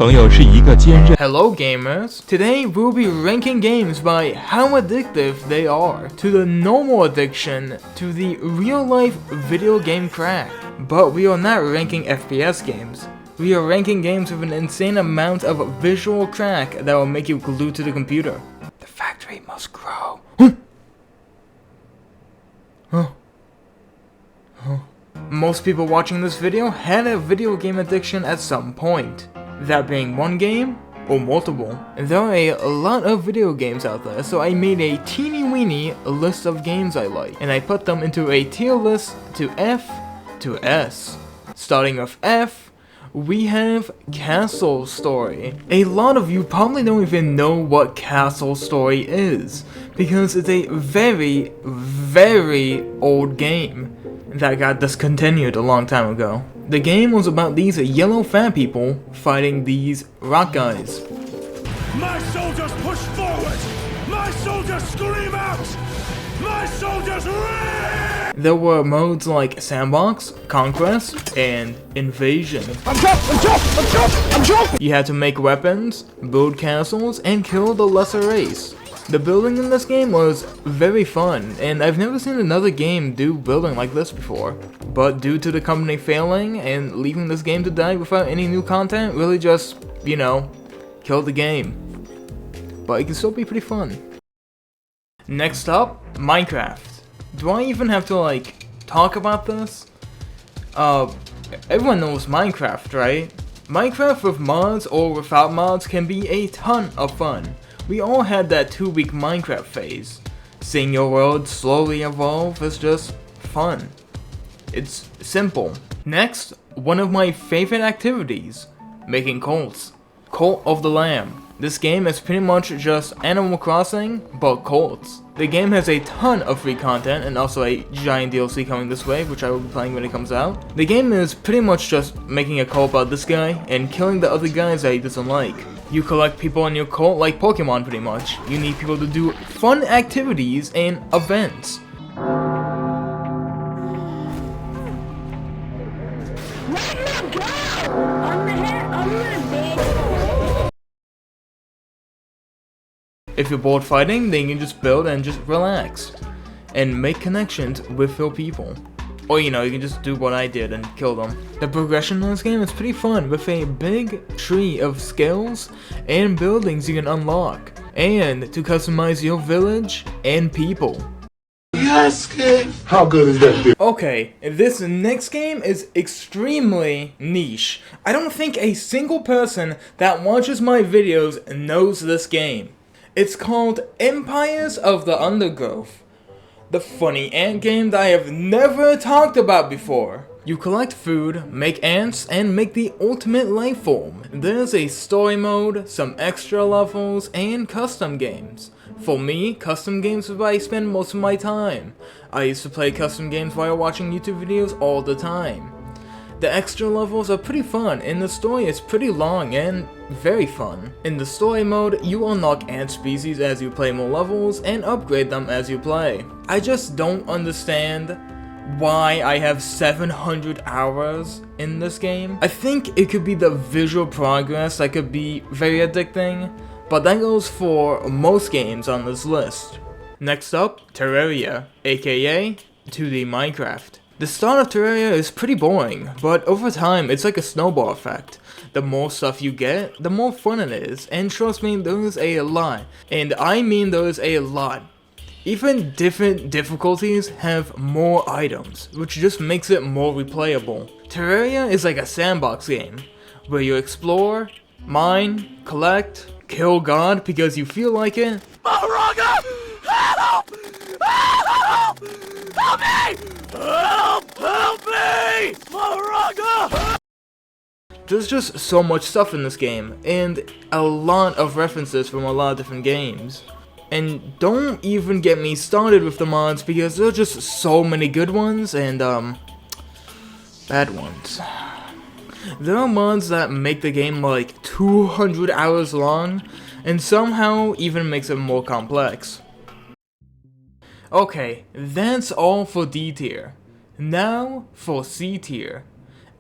朋友是一个坚韧。Hello gamers! Today we'll be ranking games by how addictive they are, to the normal addiction, to the real life video game crack. But we are not ranking FPS games. We are ranking games with an insane amount of visual crack that will make you glued to the computer. The factory must grow. Most people watching this video had a video game addiction at some point. That being one game or multiple. There are a lot of video games out there, so I made a teeny weeny list of games I like, and I put them into a tier list to F to S. Starting with F, we have Castle Story. A lot of you probably don't even know what Castle Story is, because it's a very, very old game that got discontinued a long time ago. The game was about these yellow fat people fighting these rock guys. My soldiers push forward! My soldiers scream out! My soldiers rage! There were modes like Sandbox, Conquest, and Invasion. I'm jumped! You had to make weapons, build castles, and kill the lesser race. The building in this game was very fun, and I've never seen another game do building like this before. But due to the company failing and leaving this game to die without any new content, really just, you know, killed the game. But it can still be pretty fun. Next up, Minecraft. Do I even have to, like, talk about this? Everyone knows Minecraft, right? Minecraft with mods or without mods can be a ton of fun. We all had that 2-week Minecraft phase. Seeing your world slowly evolve is just fun. It's simple. Next, one of my favorite activities, making cults. Cult of the Lamb. This game is pretty much just Animal Crossing, but cults. The game has a ton of free content and also a giant DLC coming this way, which I will be playing when it comes out. The game is pretty much just making a cult about this guy and killing the other guys that he doesn't like. You collect people in your cult like Pokemon pretty much. You need people to do fun activities and events. If you're bored fighting, then you can just build and just relax. And make connections with your people. Or you know, you can just do what I did and kill them. The progression in this game is pretty fun with a big tree of skills and buildings you can unlock. And to customize your village and people. Yes, kid. How good is that, dude? Okay, this next game is extremely niche. I don't think a single person that watches my videos knows this game. It's called Empires of the Undergrowth. The funny ant game that I have never talked about before. You collect food, make ants, and make the ultimate life form. There's a story mode, some extra levels, and custom games. For me, custom games is where I spend most of my time. I used to play custom games while watching YouTube videos all the time. The extra levels are pretty fun, and the story is pretty long and very fun. In the story mode, you unlock ant species as you play more levels and upgrade them as you play. I just don't understand why I have 700 hours in this game. I think it could be the visual progress that could be very addicting, but that goes for most games on this list. Next up, Terraria, aka 2D Minecraft. The start of Terraria is pretty boring, but over time it's like a snowball effect. The more stuff you get, the more fun it is, and trust me, there is a lot. And I mean there is a lot. Even different difficulties have more items, which just makes it more replayable. Terraria is like a sandbox game, where you explore, mine, collect, kill God because you feel like it. Moraga! Help! Help! Help me! Help! Help me! Moraga! There's just so much stuff in this game, and a lot of references from a lot of different games. And don't even get me started with the mods because there are just so many good ones and bad ones. There are mods that make the game like 200 hours long and somehow even makes it more complex. Okay, that's all for D tier. Now for C tier.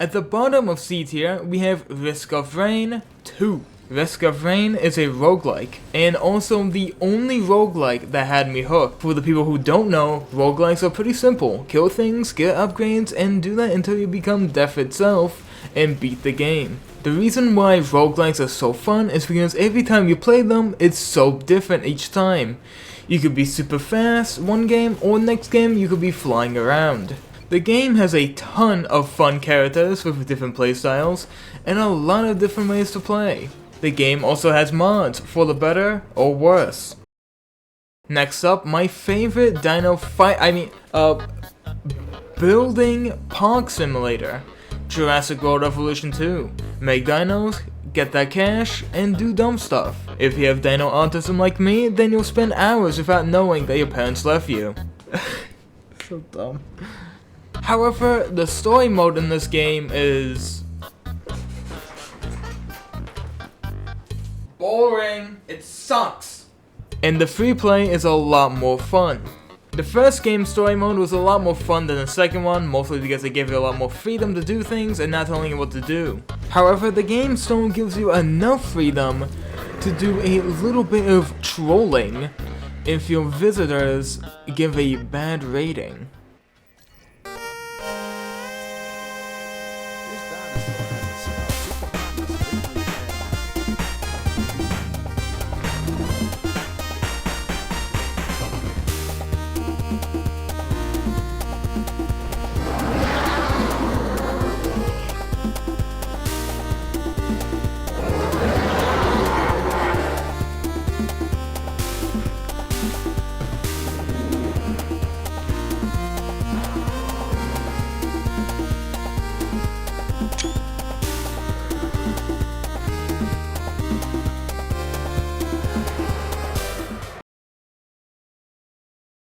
At the bottom of C tier, we have Risk of Rain 2. Risk of Rain is a roguelike, and also the only roguelike that had me hooked. For the people who don't know, roguelikes are pretty simple. Kill things, get upgrades, and do that until you become death itself and beat the game. The reason why roguelikes are so fun is because every time you play them, it's so different each time. You could be super fast one game, or next game you could be flying around. The game has a ton of fun characters with different playstyles, and a lot of different ways to play. The game also has mods, for the better or worse. Next up, my favorite building park simulator. Jurassic World Evolution 2. Make dinos, get that cash, and do dumb stuff. If you have dino autism like me, then you'll spend hours without knowing that your parents left you. So dumb. However, the story mode in this game is boring. It sucks. And the free play is a lot more fun. The first game's story mode was a lot more fun than the second one, mostly because they gave you a lot more freedom to do things and not telling you what to do. However, the game still gives you enough freedom to do a little bit of trolling if your visitors give a bad rating.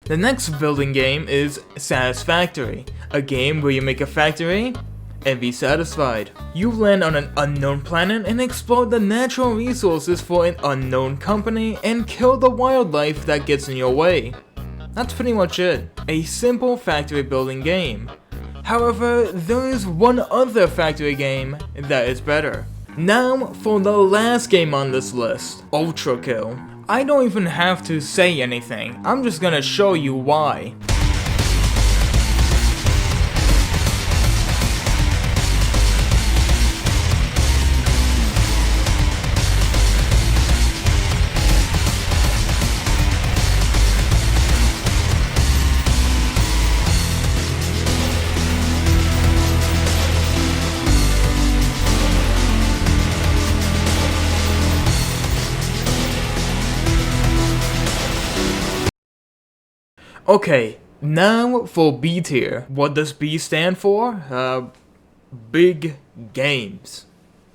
The next building game is Satisfactory, a game where you make a factory and be satisfied. You land on an unknown planet and explore the natural resources for an unknown company and kill the wildlife that gets in your way. That's pretty much it. A simple factory building game. However, there is one other factory game that is better. Now for the last game on this list, Ultra Kill. I don't even have to say anything, I'm just gonna show you why. Okay, now for B tier. What does B stand for? Big games.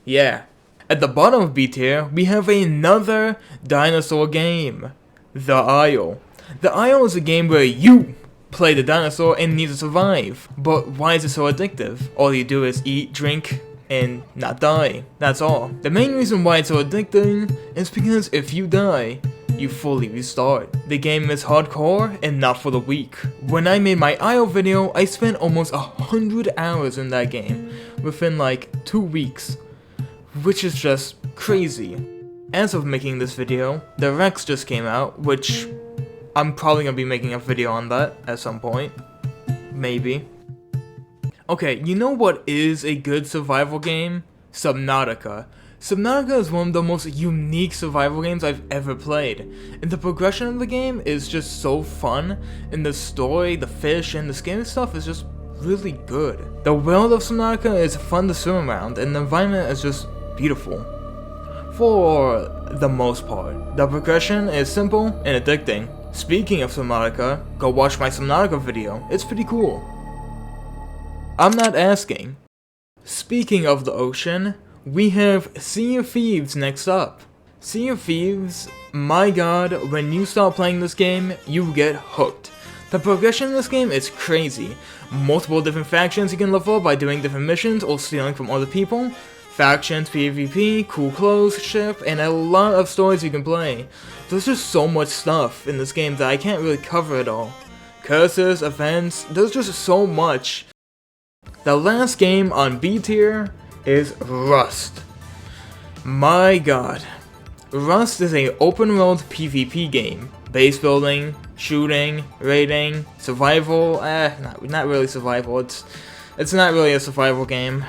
Yeah. At the bottom of B tier, we have another dinosaur game. The Isle. The Isle is a game where you play the dinosaur and need to survive. But why is it so addictive? All you do is eat, drink, and not die. That's all. The main reason why it's so addicting is because if you die, you fully restart. The game is hardcore and not for the weak. When I made my Isle video, I spent almost 100 hours in that game within like 2 weeks, which is just crazy. As of making this video, the Rex just came out, which I'm probably gonna be making a video on that at some point. Maybe. Okay, you know what is a good survival game? Subnautica. Subnautica is one of the most unique survival games I've ever played, and the progression of the game is just so fun, and the story, the fish, and the scary stuff is just really good. The world of Subnautica is fun to swim around, and the environment is just beautiful. For the most part, the progression is simple and addicting. Speaking of Subnautica, go watch my Subnautica video, it's pretty cool. I'm not asking. Speaking of the ocean, we have Sea of Thieves next up. Sea of Thieves, my god, when you start playing this game, you get hooked. The progression in this game is crazy. Multiple different factions you can level up by doing different missions or stealing from other people. Factions, PvP, cool clothes, ship, and a lot of stories you can play. There's just so much stuff in this game that I can't really cover it all. Curses, events, there's just so much. The last game on B tier is Rust. My god. Rust is an open world PvP game. Base building, shooting, raiding, survival, not really survival, it's not really a survival game.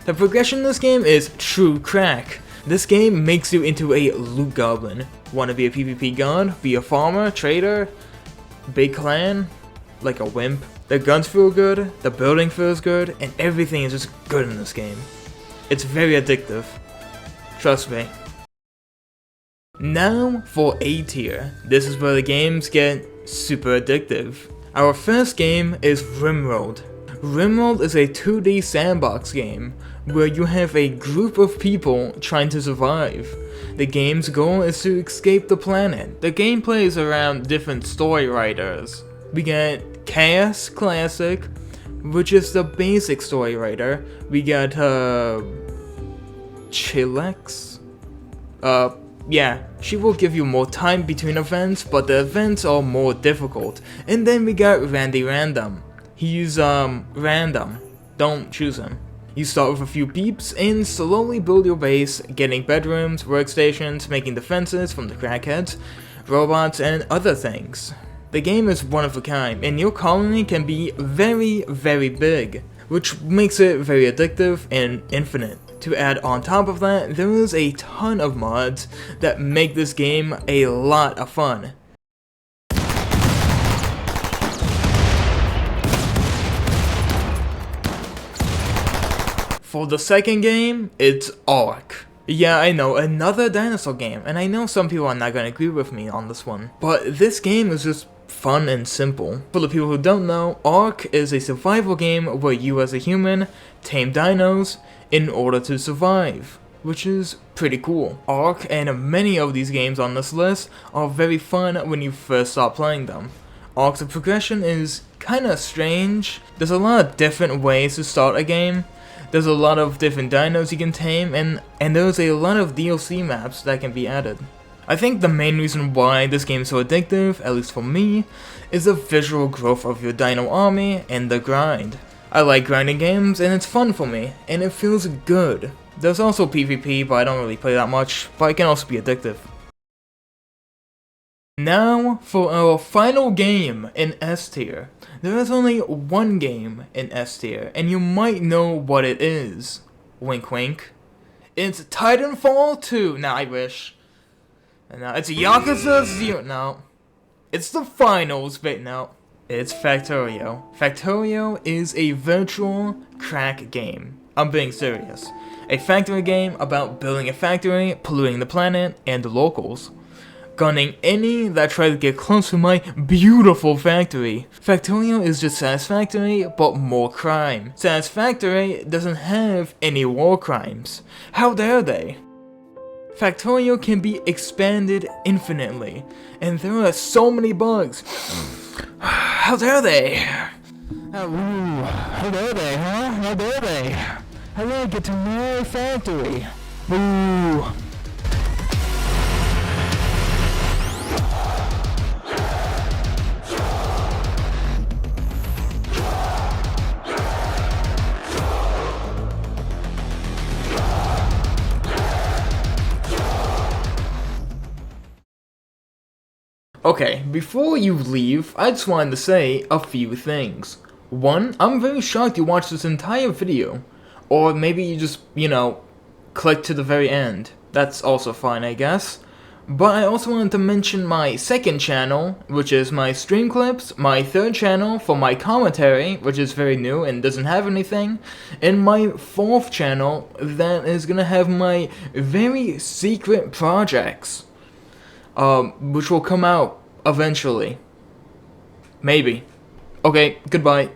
The progression in this game is true crack. This game makes you into a loot goblin. Wanna be a PvP god, be a farmer, trader, big clan, like a wimp. The guns feel good, the building feels good, and everything is just good in this game. It's very addictive. Trust me. Now for A tier. This is where the games get super addictive. Our first game is RimWorld. RimWorld is a 2D sandbox game where you have a group of people trying to survive. The game's goal is to escape the planet. The gameplay is around different story writers. We got Chaos Classic, which is the basic story writer. We got Chilex. Yeah, she will give you more time between events, but the events are more difficult. And then we got Randy Random. He's random. Don't choose him. You start with a few peeps and slowly build your base, getting bedrooms, workstations, making defenses from the crackheads, robots, and other things. The game is one of a kind, and your colony can be very, very big, which makes it very addictive and infinite. To add on top of that, there is a ton of mods that make this game a lot of fun. For the second game, it's Ark. Yeah, I know, another dinosaur game, and I know some people are not gonna agree with me on this one, but this game is just fun and simple. For the people who don't know, Ark is a survival game where you as a human tame dinos in order to survive, which is pretty cool. Ark and many of these games on this list are very fun when you first start playing them. Ark's progression is kinda strange. There's a lot of different ways to start a game. There's a lot of different dinos you can tame, and there's a lot of DLC maps that can be added. I think the main reason why this game is so addictive, at least for me, is the visual growth of your dino army and the grind. I like grinding games, and it's fun for me, and it feels good. There's also PvP, but I don't really play that much, but it can also be addictive. Now, for our final game in S tier. There is only one game in S tier, and you might know what it is. Wink wink. It's Titanfall 2. Nah, I wish. No, it's Yakuza 0. No. It's the finals, but no. It's Factorio. Factorio is a virtual crack game. I'm being serious. A factory game about building a factory, polluting the planet, and the locals. Gunning any that try to get close to my beautiful factory. Factorio is just Satisfactory, but more crime. Satisfactory doesn't have any war crimes. How dare they? Factorio can be expanded infinitely, and there are so many bugs. How dare they? How dare they, huh? How dare they? How dare I get to my factory? Ooh. Okay, before you leave, I just wanted to say a few things. One, I'm very shocked you watched this entire video. Or maybe you just, clicked to the very end. That's also fine, I guess. But I also wanted to mention my second channel, which is my stream clips, my third channel for my commentary, which is very new and doesn't have anything, and my fourth channel that is gonna have my very secret projects. Which will come out eventually. Maybe. Okay, goodbye.